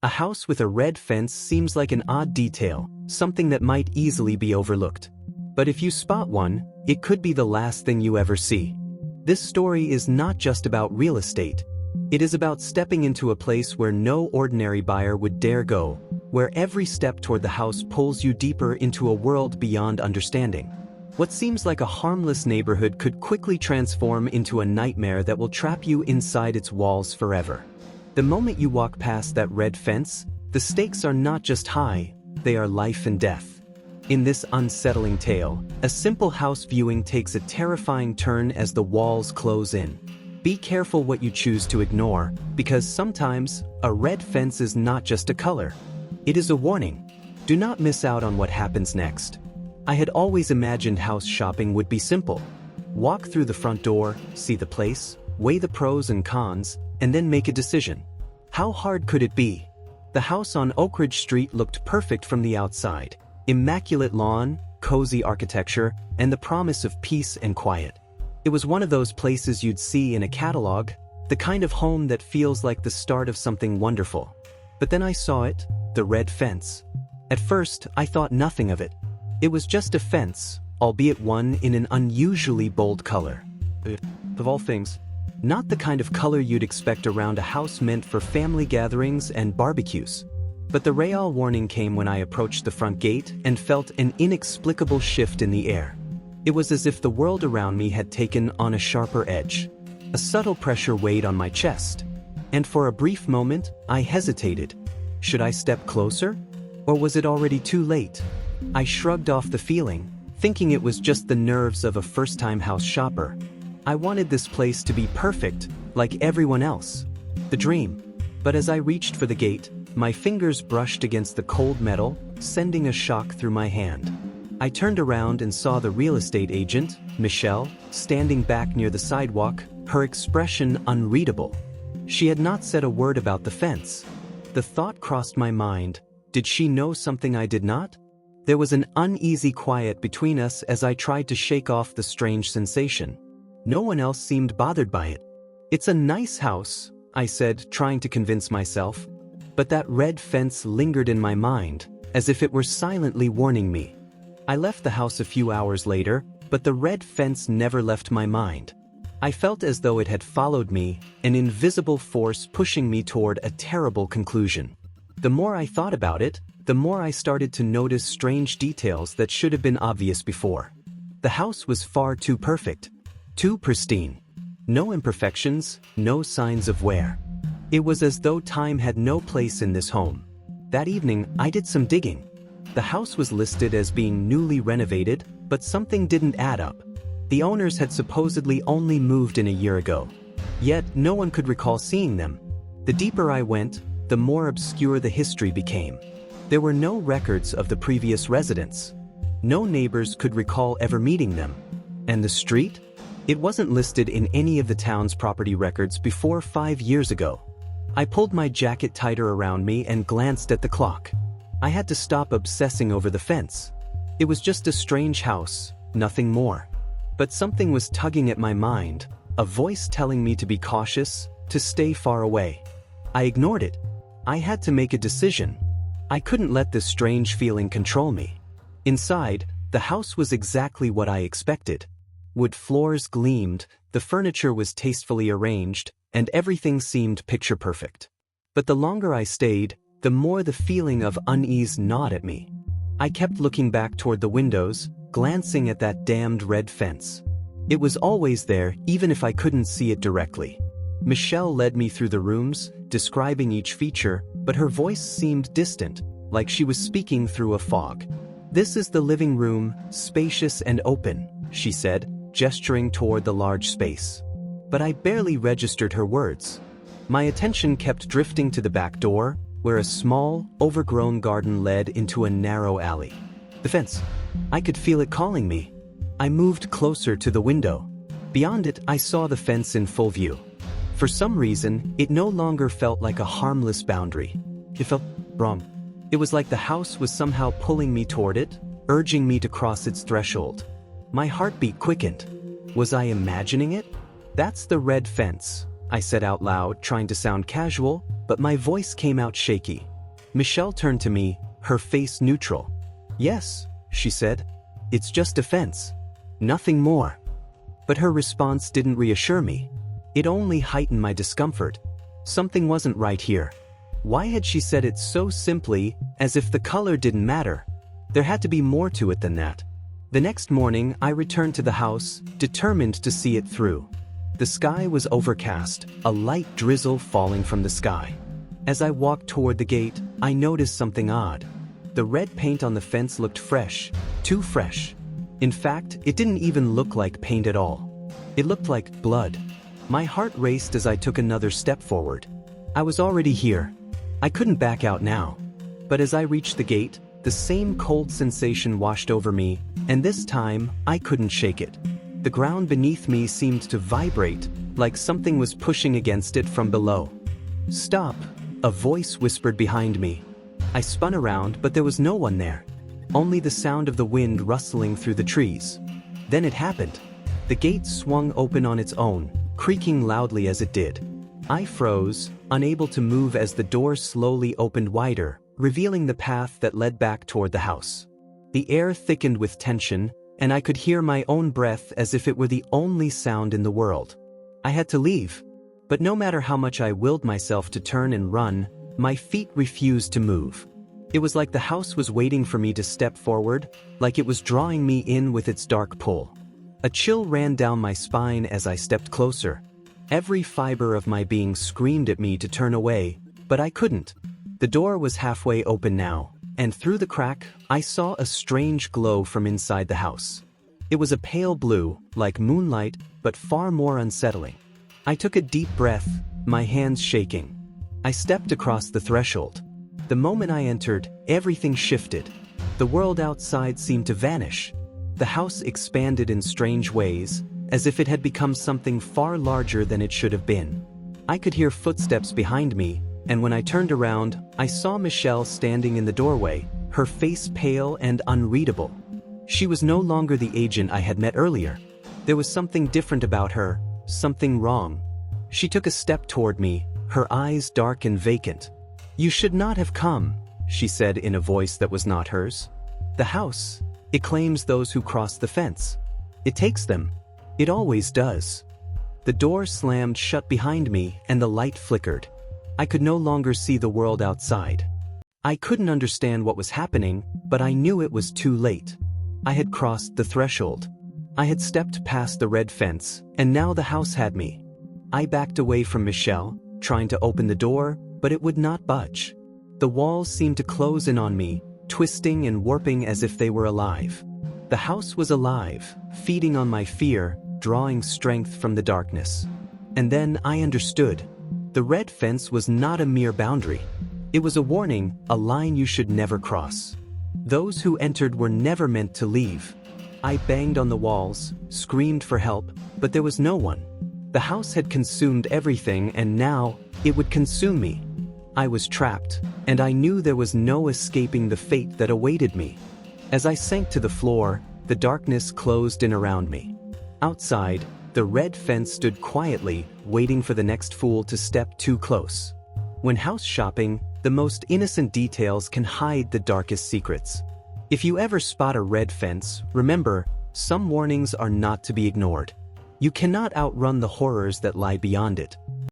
A house with a red fence seems like an odd detail, something that might easily be overlooked. But if you spot one, it could be the last thing you ever see. This story is not just about real estate. It is about stepping into a place where no ordinary buyer would dare go, where every step toward the house pulls you deeper into a world beyond understanding. What seems like a harmless neighborhood could quickly transform into a nightmare that will trap you inside its walls forever. The moment you walk past that red fence, the stakes are not just high, they are life and death. In this unsettling tale, a simple house viewing takes a terrifying turn as the walls close in. Be careful what you choose to ignore, because sometimes, a red fence is not just a color. It is a warning. Do not miss out on what happens next. I had always imagined house shopping would be simple. Walk through the front door, see the place, weigh the pros and cons, and then make a decision. How hard could it be? The house on Oak Ridge Street looked perfect from the outside. Immaculate lawn, cozy architecture, and the promise of peace and quiet. It was one of those places you'd see in a catalog, the kind of home that feels like the start of something wonderful. But then I saw it, the red fence. At first, I thought nothing of it. It was just a fence, albeit one in an unusually bold color. Of all things, not the kind of color you'd expect around a house meant for family gatherings and barbecues. But the real warning came when I approached the front gate and felt an inexplicable shift in the air. It was as if the world around me had taken on a sharper edge. A subtle pressure weighed on my chest. And for a brief moment, I hesitated. Should I step closer? Or was it already too late? I shrugged off the feeling, thinking it was just the nerves of a first-time house shopper. I wanted this place to be perfect, like everyone else. The dream. But as I reached for the gate, my fingers brushed against the cold metal, sending a shock through my hand. I turned around and saw the real estate agent, Michelle, standing back near the sidewalk, her expression unreadable. She had not said a word about the fence. The thought crossed my mind, did she know something I did not? There was an uneasy quiet between us as I tried to shake off the strange sensation. No one else seemed bothered by it. It's a nice house, I said, trying to convince myself. But that red fence lingered in my mind, as if it were silently warning me. I left the house a few hours later, but the red fence never left my mind. I felt as though it had followed me, an invisible force pushing me toward a terrible conclusion. The more I thought about it, the more I started to notice strange details that should have been obvious before. The house was far too perfect, too pristine. No imperfections, no signs of wear. It was as though time had no place in this home. That evening, I did some digging. The house was listed as being newly renovated, but something didn't add up. The owners had supposedly only moved in a year ago. Yet, no one could recall seeing them. The deeper I went, the more obscure the history became. There were no records of the previous residents. No neighbors could recall ever meeting them. And the street? It wasn't listed in any of the town's property records before 5 years ago. I pulled my jacket tighter around me and glanced at the clock. I had to stop obsessing over the fence. It was just a strange house, nothing more. But something was tugging at my mind, a voice telling me to be cautious, to stay far away. I ignored it. I had to make a decision. I couldn't let this strange feeling control me. Inside, the house was exactly what I expected. Wood floors gleamed, the furniture was tastefully arranged, and everything seemed picture perfect. But the longer I stayed, the more the feeling of unease gnawed at me. I kept looking back toward the windows, glancing at that damned red fence. It was always there, even if I couldn't see it directly. Michelle led me through the rooms, describing each feature, but her voice seemed distant, like she was speaking through a fog. "This is the living room, spacious and open," she said, gesturing toward the large space. But I barely registered her words. My attention kept drifting to the back door, where a small, overgrown garden led into a narrow alley. The fence. I could feel it calling me. I moved closer to the window. Beyond it, I saw the fence in full view. For some reason, it no longer felt like a harmless boundary. It felt wrong. It was like the house was somehow pulling me toward it, urging me to cross its threshold. My heartbeat quickened. Was I imagining it? "That's the red fence," I said out loud, trying to sound casual, but my voice came out shaky. Michelle turned to me, her face neutral. "Yes," she said. "It's just a fence. Nothing more." But her response didn't reassure me. It only heightened my discomfort. Something wasn't right here. Why had she said it so simply, as if the color didn't matter? There had to be more to it than that. The next morning, I returned to the house, determined to see it through. The sky was overcast, a light drizzle falling from the sky. As I walked toward the gate, I noticed something odd. The red paint on the fence looked fresh, too fresh. In fact, it didn't even look like paint at all. It looked like blood. My heart raced as I took another step forward. I was already here. I couldn't back out now. But as I reached the gate, the same cold sensation washed over me, and this time, I couldn't shake it. The ground beneath me seemed to vibrate, like something was pushing against it from below. "Stop," a voice whispered behind me. I spun around, but there was no one there. Only the sound of the wind rustling through the trees. Then it happened. The gate swung open on its own, creaking loudly as it did. I froze, unable to move as the door slowly opened wider, revealing the path that led back toward the house. The air thickened with tension, and I could hear my own breath as if it were the only sound in the world. I had to leave. But no matter how much I willed myself to turn and run, my feet refused to move. It was like the house was waiting for me to step forward, like it was drawing me in with its dark pull. A chill ran down my spine as I stepped closer. Every fiber of my being screamed at me to turn away, but I couldn't. The door was halfway open now, and through the crack, I saw a strange glow from inside the house. It was a pale blue, like moonlight, but far more unsettling. I took a deep breath, my hands shaking. I stepped across the threshold. The moment I entered, everything shifted. The world outside seemed to vanish. The house expanded in strange ways, as if it had become something far larger than it should have been. I could hear footsteps behind me, and when I turned around, I saw Michelle standing in the doorway, her face pale and unreadable. She was no longer the agent I had met earlier. There was something different about her, something wrong. She took a step toward me, her eyes dark and vacant. "You should not have come," she said in a voice that was not hers. "The house, it claims those who cross the fence. It takes them. It always does." The door slammed shut behind me and the light flickered. I could no longer see the world outside. I couldn't understand what was happening, but I knew it was too late. I had crossed the threshold. I had stepped past the red fence, and now the house had me. I backed away from Michelle, trying to open the door, but it would not budge. The walls seemed to close in on me, twisting and warping as if they were alive. The house was alive, feeding on my fear, drawing strength from the darkness. And then I understood. The red fence was not a mere boundary. It was a warning, a line you should never cross. Those who entered were never meant to leave. I banged on the walls, screamed for help, but there was no one. The house had consumed everything, and now, it would consume me. I was trapped, and I knew there was no escaping the fate that awaited me. As I sank to the floor, the darkness closed in around me. Outside, the red fence stood quietly, waiting for the next fool to step too close. When house shopping, the most innocent details can hide the darkest secrets. If you ever spot a red fence, remember, some warnings are not to be ignored. You cannot outrun the horrors that lie beyond it.